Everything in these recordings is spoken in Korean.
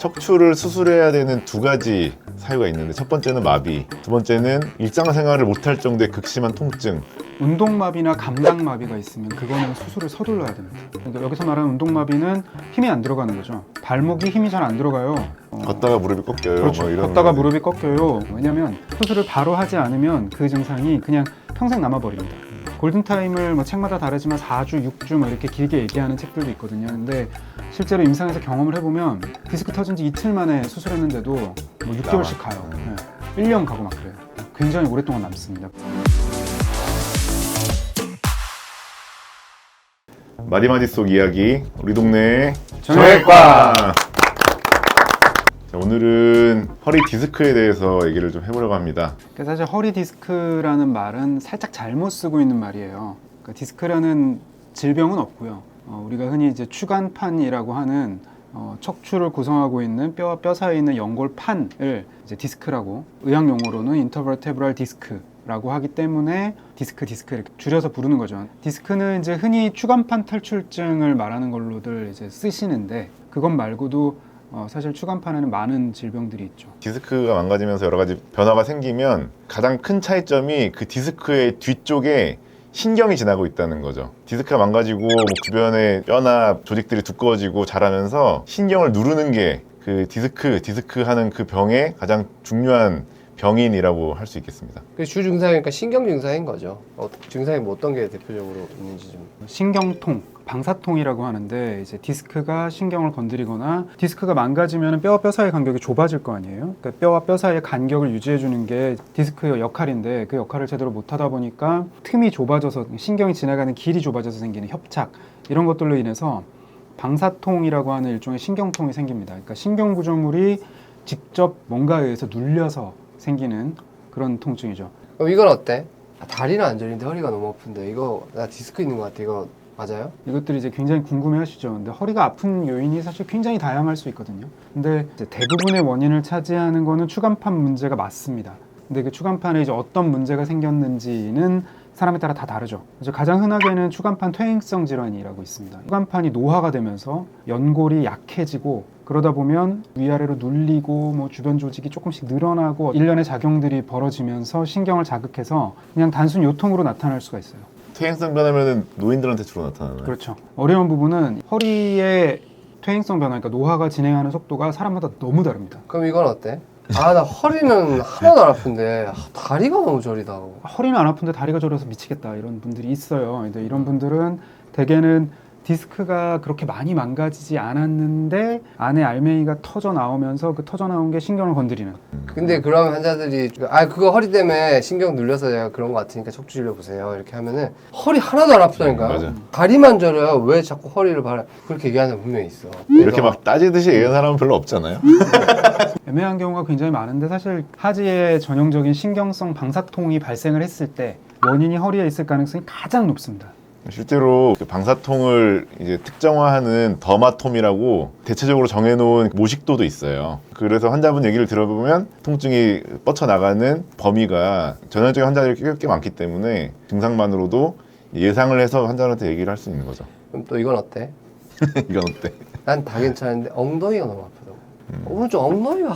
척추를 수술해야 되는 두 가지 사유가 있는데, 첫 번째는 마비, 두 번째는 일상생활을 못할 정도의 극심한 통증. 운동마비나 감각마비가 있으면 그거는 수술을 서둘러야 됩니다. 그러니까 여기서 말하는 운동마비는 힘이 안 들어가는 거죠. 발목이 힘이 잘 안 들어가요. 걷다가 무릎이 꺾여요. 그렇죠. 뭐 이런 걷다가 거는. 무릎이 꺾여요. 왜냐면 수술을 바로 하지 않으면 그 증상이 그냥 평생 남아버립니다. 골든타임을 뭐 책마다 다르지만 4주, 6주 뭐 이렇게 길게 얘기하는 책들도 있거든요. 근데 실제로 임상에서 경험을 해보면 디스크 터진 지 이틀 만에 수술했는데도 뭐 6개월씩 가요. 네. 1년 가고 막 그래요. 굉장히 오랫동안 남습니다. 마디마디 속 이야기, 우리 동네 정형외과. 자, 오늘은 허리 디스크에 대해서 얘기를 좀 해보려고 합니다. 사실 허리 디스크라는 말은 살짝 잘못 쓰고 있는 말이에요. 그러니까 디스크라는 질병은 없고요. 우리가 흔히 이제 추간판이라고 하는 척추를 구성하고 있는 뼈와 뼈 사이에 있는 연골판을 이제 디스크라고, 의학 용어로는 인터버테브랄 디스크라고 하기 때문에 디스크 이렇게 줄여서 부르는 거죠. 디스크는 이제 흔히 추간판 탈출증을 말하는 걸로들 이제 쓰시는데, 그것 말고도 사실 추간판에는 많은 질병들이 있죠. 디스크가 망가지면서 여러 가지 변화가 생기면 가장 큰 차이점이 그 디스크의 뒤쪽에 신경이 지나고 있다는 거죠. 디스크가 망가지고 뭐 주변의 뼈나 조직들이 두꺼워지고 자라면서 신경을 누르는 게 그 디스크 하는 그 병의 가장 중요한 병인이라고 할 수 있겠습니다. 그 주 증상이니까 신경 증상인 거죠. 증상이 뭐 어떤 게 대표적으로 있는지 좀. 신경통, 방사통이라고 하는데, 이제 디스크가 신경을 건드리거나 디스크가 망가지면 뼈와 뼈 사이의 간격이 좁아질 거 아니에요. 그러니까 뼈와 뼈 사이의 간격을 유지해 주는 게 디스크의 역할인데, 그 역할을 제대로 못 하다 보니까 틈이 좁아져서 신경이 지나가는 길이 좁아져서 생기는 협착, 이런 것들로 인해서 방사통이라고 하는 일종의 신경통이 생깁니다. 그러니까 신경 구조물이 직접 뭔가에 의해서 눌려서 생기는 그런 통증이죠. 그럼 이건 어때? 다리는 안 저리는데 허리가 너무 아픈데 이거 나 디스크 있는 것 같아. 이거 맞아요? 이것들이 이제 굉장히 궁금해 하시죠. 근데 허리가 아픈 요인이 사실 굉장히 다양할 수 있거든요. 근데 이제 대부분의 원인을 차지하는 거는 추간판 문제가 맞습니다. 근데 그 추간판에 이제 어떤 문제가 생겼는지는 사람에 따라 다 다르죠. 가장 흔하게는 추간판 퇴행성 질환이라고 있습니다. 추간판이 노화가 되면서 연골이 약해지고, 그러다 보면 위아래로 눌리고 뭐 주변 조직이 조금씩 늘어나고 일련의 작용들이 벌어지면서 신경을 자극해서 그냥 단순 요통으로 나타날 수가 있어요. 퇴행성 변하면 노인들한테 주로 나타나나요? 그렇죠. 어려운 부분은 허리의 퇴행성 변화, 그러니까 노화가 진행하는 속도가 사람마다 너무 다릅니다. 그럼 이건 어때? 아, 나 허리는 하나도 안 아픈데 다리가 너무 저리다. 허리는 안 아픈데 다리가 저려서 미치겠다, 이런 분들이 있어요. 근데 이런 분들은 대개는 디스크가 그렇게 많이 망가지지 않았는데 안에 알맹이가 터져 나오면서 그 터져 나온 게 신경을 건드리는. 근데 그런 환자들이 그거 허리 때문에 신경 눌려서 제가 그런 것 같으니까 척추 진료 보세요 이렇게 하면은 허리 하나도 안 아프다니까요. 맞아. 다리만 저려요. 왜 자꾸 허리를 바라? 그렇게 얘기하는 사람 분명히 있어. 이렇게 막 따지듯이 얘기하는 사람은 별로 없잖아요. 애매한 경우가 굉장히 많은데, 사실 하지에 전형적인 신경성 방사통이 발생을 했을 때 원인이 허리에 있을 가능성이 가장 높습니다. 실제로 그 방사통을 이제 특정화하는 더마톰이라고 대체적으로 정해놓은 모식도도 있어요. 그래서 환자분 얘기를 들어보면 통증이 뻗쳐나가는 범위가 전형적인 환자들이 꽤 많기 때문에 증상만으로도 예상을 해서 환자한테 얘기를 할 수 있는 거죠. 그럼 또 이건 어때? 이건 어때? 난 다 괜찮은데 엉덩이가 너무 아프다고. 오른쪽 엉덩이가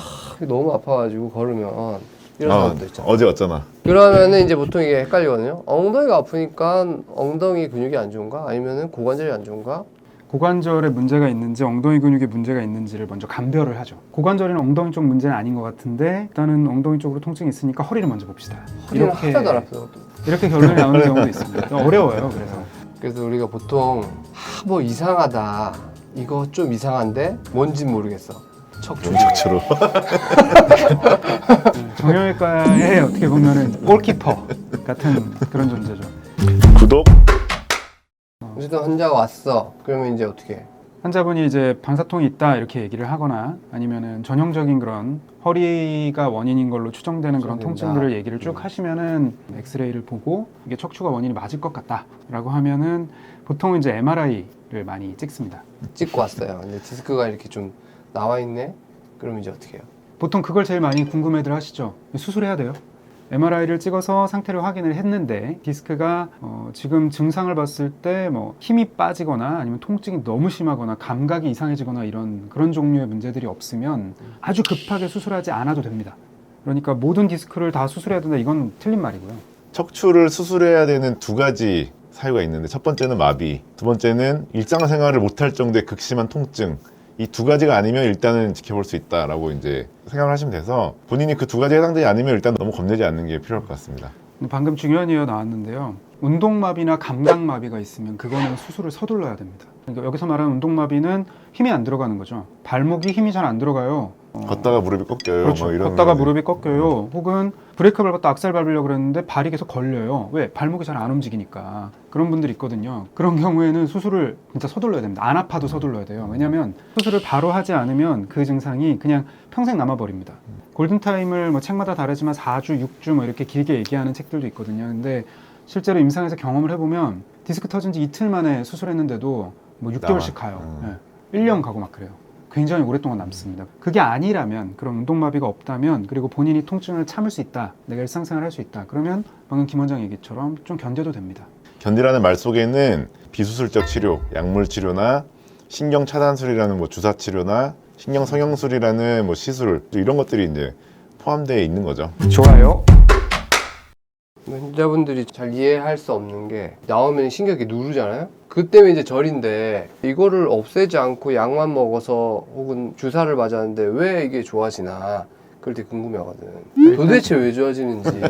너무 아파가지고 걸으면 이런 사람도 있잖아. 어제 어쩌나. 그러면은 이제 보통 이게 헷갈리거든요. 엉덩이가 아프니까 엉덩이 근육이 안 좋은가? 아니면은 고관절이 안 좋은가? 고관절에 문제가 있는지 엉덩이 근육에 문제가 있는지를 먼저 감별을 하죠. 고관절이나 엉덩이 쪽 문제는 아닌 것 같은데, 일단은 엉덩이 쪽으로 통증이 있으니까 허리를 먼저 봅시다. 허리는 하나도 안 아프다고. 이렇게 결론이 나오는 경우도 있습니다. 어려워요. 그래서 우리가 보통 뭐 이상하다. 이거 좀 이상한데 뭔진 모르겠어. 척추로. 정형외과의 어떻게 보면은 골키퍼 같은 그런 존재죠. 구독. 어쨌든 환자가 왔어. 그러면 이제 어떻게 해? 환자분이 이제 방사통이 있다 이렇게 얘기를 하거나, 아니면은 전형적인 그런 허리가 원인인 걸로 추정되는 그런 추정된다. 통증들을 얘기를 쭉 하시면은 엑스레이를 보고 이게 척추가 원인이 맞을 것 같다라고 하면은 보통 이제 MRI를 많이 찍습니다. 찍고 왔어요. 근데 디스크가 이렇게 좀 나와 있네. 그럼 이제 어떻게 해요? 보통 그걸 제일 많이 궁금해들 하시죠. 수술해야 돼요? MRI를 찍어서 상태를 확인을 했는데 디스크가 지금 증상을 봤을 때 뭐 힘이 빠지거나 아니면 통증이 너무 심하거나 감각이 이상해지거나 이런 그런 종류의 문제들이 없으면 아주 급하게 수술하지 않아도 됩니다. 그러니까 모든 디스크를 다 수술해야 된다 이건 틀린 말이고요. 척추를 수술해야 되는 두 가지 사유가 있는데 첫 번째는 마비, 두 번째는 일상생활을 못할 정도의 극심한 통증. 이 두 가지가 아니면 일단은 지켜볼 수 있다라고 이제 생각을 하시면 돼서 본인이 그 두 가지에 해당되지 않으면 일단 너무 겁내지 않는 게 필요할 것 같습니다. 방금 중요한 이유가 나왔는데요. 운동마비나 감각마비가 있으면 그거는 수술을 서둘러야 됩니다. 그러니까 여기서 말하는 운동마비는 힘이 안 들어가는 거죠. 발목이 힘이 잘 안 들어가요. 걷다가 무릎이 꺾여요. 그렇죠. 뭐 이런 걷다가 거는. 무릎이 꺾여요. 혹은 브레이크 밟았다 악셀 밟으려고 그랬는데 발이 계속 걸려요. 왜? 발목이 잘 안 움직이니까. 그런 분들이 있거든요. 그런 경우에는 수술을 진짜 서둘러야 됩니다. 안 아파도 서둘러야 돼요. 왜냐하면 수술을 바로 하지 않으면 그 증상이 그냥 평생 남아버립니다. 골든타임을 뭐 책마다 다르지만 4주, 6주 뭐 이렇게 길게 얘기하는 책들도 있거든요. 근데 실제로 임상에서 경험을 해보면 디스크 터진 지 이틀 만에 수술했는데도 뭐 6개월씩 가요. 네. 1년 가고 막 그래요. 굉장히 오랫동안 남습니다. 그게 아니라면, 그런 운동마비가 없다면, 그리고 본인이 통증을 참을 수 있다, 내가 일상생활 할 수 있다, 그러면 방금 김 원장 얘기처럼 좀 견뎌도 됩니다. 견디라는 말 속에는 비수술적 치료, 약물 치료나 신경 차단술이라는 뭐 주사 치료나 신경 성형술이라는 뭐 시술 이런 것들이 이제 포함되어 있는 거죠. 좋아요. 환자분들이 잘 이해할 수 없는 게 나오면 신경이 누르잖아요. 그때면 이제 절인데 이거를 없애지 않고 약만 먹어서 혹은 주사를 맞았는데 왜 이게 좋아지나 그럴 때 궁금해하거든. 도대체 왜 좋아지는지.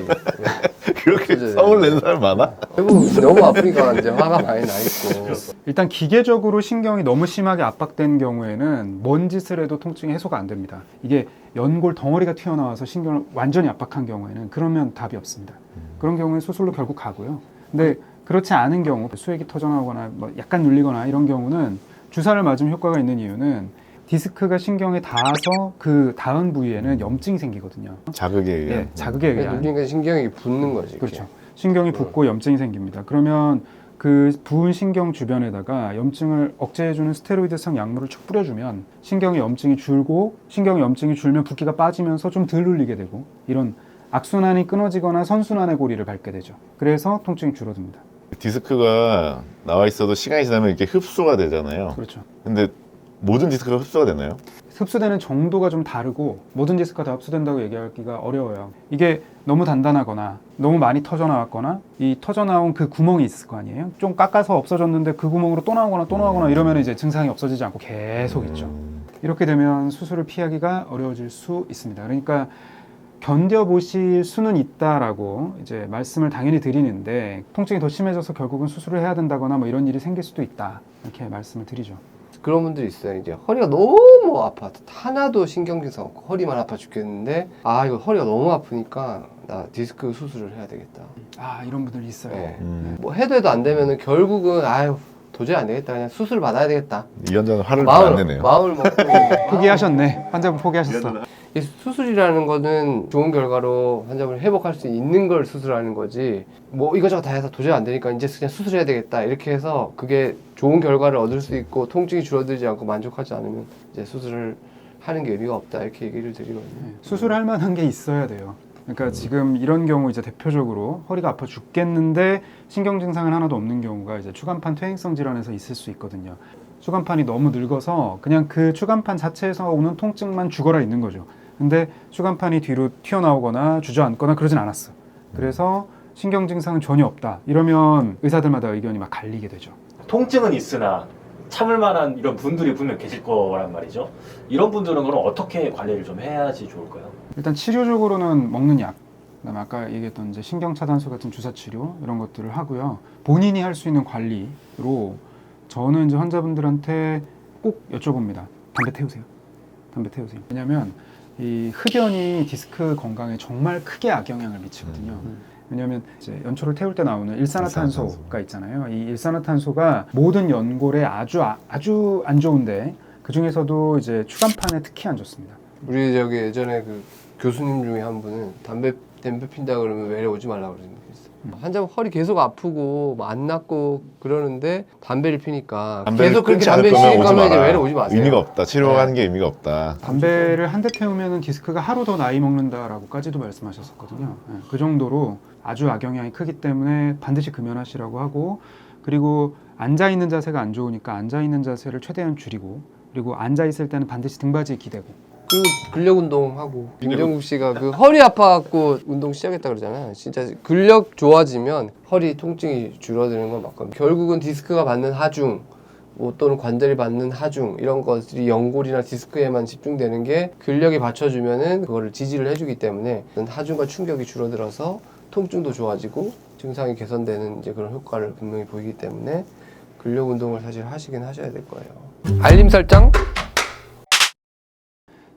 그렇게 성을 내는 사람 많아? 대부분 너무 아프니까 이제 화가 많이 나 있고. 일단 기계적으로 신경이 너무 심하게 압박된 경우에는 뭔 짓을 해도 통증이 해소가 안 됩니다. 이게 연골 덩어리가 튀어나와서 신경을 완전히 압박한 경우에는 그러면 답이 없습니다. 그런 경우에 수술로 결국 가고요. 근데 그렇지 않은 경우, 수액이 터져나오거나 뭐 약간 눌리거나 이런 경우는 주사를 맞으면 효과가 있는 이유는 디스크가 신경에 닿아서 그 닿은 부위에는 염증이 생기거든요. 자극에 의한. 예, 자극에 의한. 누르니까 신경이 붓는 거지. 이렇게. 그렇죠. 신경이 붓고 염증이 생깁니다. 그러면 그 부은 신경 주변에다가 염증을 억제해주는 스테로이드성 약물을 쭉 뿌려주면 신경의 염증이 줄고, 신경의 염증이 줄면 붓기가 빠지면서 좀 덜 눌리게 되고, 이런 악순환이 끊어지거나 선순환의 고리를 밟게 되죠. 그래서 통증이 줄어듭니다. 디스크가 나와 있어도 시간이 지나면 이렇게 흡수가 되잖아요. 그렇죠. 근데 모든 디스크가 흡수가 되나요? 흡수되는 정도가 좀 다르고 모든 디스크가 다 흡수된다고 얘기하기가 어려워요. 이게 너무 단단하거나 너무 많이 터져 나왔거나 이 터져 나온 그 구멍이 있을 거 아니에요. 좀 깎아서 없어졌는데 그 구멍으로 또 나오거나 또 나오거나 이러면 이제 증상이 없어지지 않고 계속 있죠. 이렇게 되면 수술을 피하기가 어려워질 수 있습니다. 그러니까 견뎌보실 수는 있다라고 이제 말씀을 당연히 드리는데, 통증이 더 심해져서 결국은 수술을 해야 된다거나 뭐 이런 일이 생길 수도 있다, 이렇게 말씀을 드리죠. 그런 분들이 있어요. 이제 허리가 너무 아파. 하나도 신경증상 없고 허리만 아파 죽겠는데 아 이거 허리가 너무 아프니까 나 디스크 수술을 해야 되겠다. 아, 이런 분들이 있어요. 네. 뭐 해도 안 되면은 결국은 아유 도저히 안 되겠다. 그냥 수술 받아야 되겠다. 이 환자는 화를 안 내네요. 마음을 먹고 포기하셨네. 환자분 포기하셨어. 이 수술이라는 거는 좋은 결과로 환자분을 회복할 수 있는 걸 수술하는 거지 뭐 이거저거 다 해서 도저히 안 되니까 이제 그냥 수술해야 되겠다 이렇게 해서 그게 좋은 결과를 얻을 수 있고 통증이 줄어들지 않고 만족하지 않으면 이제 수술을 하는 게 의미가 없다 이렇게 얘기를 드리거든요. 수술할 만한 게 있어야 돼요. 그러니까 지금 이런 경우 이제 대표적으로 허리가 아파 죽겠는데 신경 증상은 하나도 없는 경우가 이제 추간판 퇴행성 질환에서 있을 수 있거든요. 추간판이 너무 늙어서 그냥 그 추간판 자체에서 오는 통증만 죽어라 있는 거죠. 근데 추간판이 뒤로 튀어나오거나 주저앉거나 그러진 않았어. 그래서 신경 증상은 전혀 없다. 이러면 의사들마다 의견이 막 갈리게 되죠. 통증은 있으나 참을 만한 이런 분들이 분명 계실 거란 말이죠. 이런 분들은 그럼 어떻게 관리를 좀 해야지 좋을까요? 일단 치료적으로는 먹는 약, 그다음에 아까 얘기했던 이제 신경 차단술 같은 주사 치료 이런 것들을 하고요. 본인이 할 수 있는 관리로 저는 이제 환자분들한테 꼭 여쭤봅니다. 담배 태우세요. 담배 태우세요. 왜냐하면 이 흡연이 디스크 건강에 정말 크게 악영향을 미치거든요. 왜냐하면 이제 연초를 태울 때 나오는 일산화탄소가 있잖아요. 이 일산화탄소가 모든 연골에 아주 안 좋은데 그 중에서도 이제 추간판에 특히 안 좋습니다. 우리 저기 예전에 그 교수님 중에 한 분은 담배 핀다 그러면 외래 오지 말라 그러는 분 있어요. 환자분 허리 계속 아프고 뭐안 낫고 그러는데 담배를 피니까 담배를 계속 그렇게 끊지 않을 담배 거면 피니까 오지 하면 이제 마라. 외래 오지 마세요. 의미가 없다. 치료하는 게 의미가 없다. 담배를 한 대 태우면 디스크가 하루 더 나이 먹는다라고까지도 말씀하셨었거든요. 예, 그 정도로 아주 악영향이 크기 때문에 반드시 금연하시라고 하고, 그리고 앉아 있는 자세가 안 좋으니까 앉아 있는 자세를 최대한 줄이고, 그리고 앉아 있을 때는 반드시 등받이에 기대고. 그리고 근력 운동하고 김정국 씨가 그 허리 아파갖고 운동 시작했다 그러잖아요. 진짜 근력 좋아지면 허리 통증이 줄어드는 건 맞거든요. 결국은 디스크가 받는 하중 뭐 또는 관절이 받는 하중 이런 것들이 연골이나 디스크에만 집중되는 게 근력이 받쳐주면은 그거를 지지를 해주기 때문에 하중과 충격이 줄어들어서 통증도 좋아지고 증상이 개선되는 이제 그런 효과를 분명히 보이기 때문에 근력 운동을 사실 하시긴 하셔야 될 거예요. 알림 설정.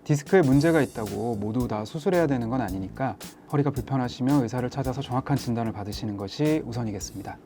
디스크에 문제가 있다고 모두 다 수술해야 되는 건 아니니까 허리가 불편하시면 의사를 찾아서 정확한 진단을 받으시는 것이 우선이겠습니다.